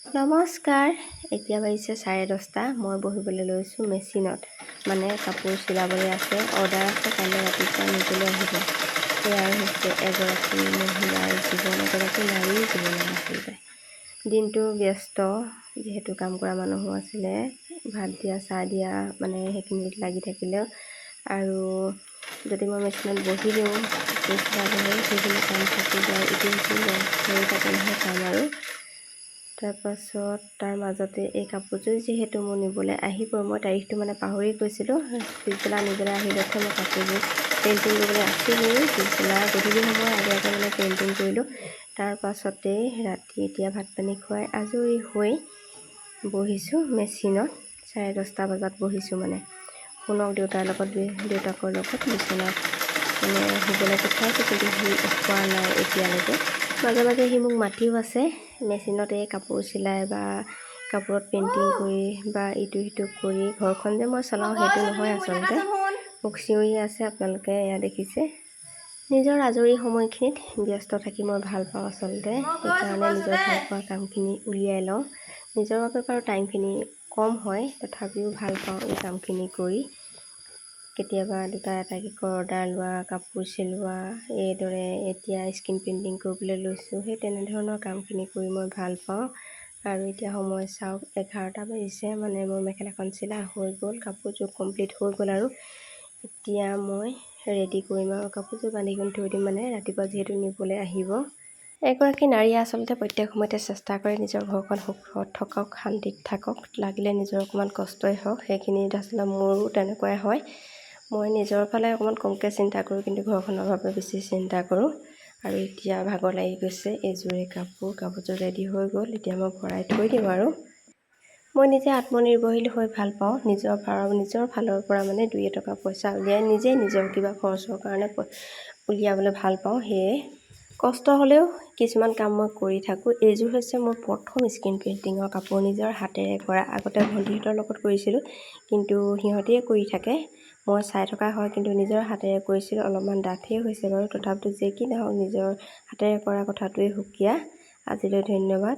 নমস্কাৰ। এতিয়া বাজিছে 10:30। মই বহিবলৈ লৈছোঁ মেচিনত, মানে কাপোৰ চিলাবলৈ আছে, অৰ্ডাৰ আছে, কাইলৈ ৰাতিপুৱা নিবলৈ আহিব। এয়াই হৈছে এগৰাকী মহিলাৰ জীৱন, এগৰাকী নাৰীৰ জীৱন আচলতে। দিনটো ব্যস্ত, যিহেতু কাম কৰা মানুহো আছিলে, ভাত দিয়া চাহ দিয়া মানে সেইখিনিত লাগি থাকিলেও, আৰু যদি মই মেচিনত বহিলেও চিলাবলৈ সেইখিনি কাম থাকি যায়, ইটো হৈ থাকে নহয় কাম। আৰু তাৰপাছত তাৰ মাজতে এই কাপোৰযোৰ যিহেতু মোৰ নিবলৈ আহিব, মই তাৰিখটো মানে পাহৰি গৈছিলোঁ। পিছবেলা নিবলৈ আহিলতহে মই কাপোৰযোৰ পেইণ্টিং কৰিবলৈ আছিলেই। পিছবেলা গধূলি সময় আগতীয়াকৈ মানে পেইণ্টিং কৰিলোঁ। তাৰপাছতেই ৰাতি এতিয়া ভাত পানী খুৱাই আজৰি হৈ বহিছোঁ মেচিনত। 10:30 বজাত বহিছোঁ মানে। শুনক দেউতাকৰ লগত বিচনাত মানে শুবলৈ পঠাইছোঁ, কিন্তু সি খোৱা নাই এতিয়ালৈকে। মাজে মাজে সি মোক মাতিও আছে মেচিনত এই কাপোৰ চিলাই বা কাপোৰত পেইণ্টিং কৰি বা ইটো সিটো কৰি ঘৰখন যে মই চলাওঁ সেইটো নহয় আচলতে। মোক চিঞৰি আছে, আপোনালোকে এয়া দেখিছে। নিজৰ আজৰি সময়খিনিত ব্যস্ত থাকি মই ভাল পাওঁ আচলতে। সেইকাৰণে নিজৰ ভাল পোৱা কামখিনি উলিয়াই লওঁ। নিজৰ বাবে বাৰু টাইমখিনি কম হয়, তথাপিও ভাল পাওঁ এই কামখিনি কৰি। কেতিয়াবা দুটা এটাকৈ অৰ্ডাৰ লোৱা, কাপোৰ চিলোৱা, এইদৰে এতিয়া স্ক্ৰীণ পেইণ্টিং কৰিবলৈ লৈছোঁ। সেই তেনেধৰণৰ কামখিনি কৰি মই ভাল পাওঁ। আৰু এতিয়া সময় চাওক 11টা বাজিছে, মানে মোৰ মেখেলাখন চিলাই হৈ গ'ল, কাপোৰযোৰ কমপ্লিট হৈ গ'ল। আৰু এতিয়া মই ৰেডি কৰিম আৰু কাপোৰযোৰ বান্ধি কৰি থৈ দিম, মানে ৰাতিপুৱা যিহেতু নিবলৈ আহিব। এগৰাকী নাৰীয়ে আচলতে প্ৰত্যেক সময়তে চেষ্টা কৰে নিজৰ ঘৰখন সুখত থাকক, শান্তিত থাকক, লাগিলে নিজৰ অকণমান কষ্টই হওক। সেইখিনি আচলতে মোৰো তেনেকুৱাই হয়। মই নিজৰ ফালে অকণমান কমকৈ চিন্তা কৰোঁ, কিন্তু ঘৰখনৰ বাবে বেছি চিন্তা কৰোঁ। আৰু এতিয়া ভাগৰ লাগি গৈছে। এইযোৰে কাপোৰযোৰ ৰেডি হৈ গ'ল। এতিয়া মই ভৰাই থৈ দিওঁ। আৰু মই নিজে আত্মনিৰ্ভৰশীল হৈ ভাল পাওঁ। নিজৰ ফালৰ পৰা মানে 2-এটকা পইচা উলিয়াই নিজে নিজৰ কিবা খৰচৰ কাৰণে উলিয়াবলৈ ভাল পাওঁ। সেয়ে কষ্ট হ'লেও কিছুমান কাম মই কৰি থাকোঁ। এইযোৰ হৈছে মোৰ প্ৰথম স্ক্ৰীণ পেইণ্টিঙৰ কাপোৰ, নিজৰ হাতেৰে কৰা। আগতে ভণ্টিহঁতৰ লগত কৰিছিলোঁ, কিন্তু সিহঁতেই কৰি থাকে, মই চাই থকা হয়, কিন্তু নিজৰ হাতেৰে কৰিছিলোঁ। অলপমান ডাঠেই হৈছে বাৰু, তথাপিতো যে কি নহওক নিজৰ হাতেৰে কৰা কথাটোৱেই সুকীয়া। আজিলৈ ধন্যবাদ।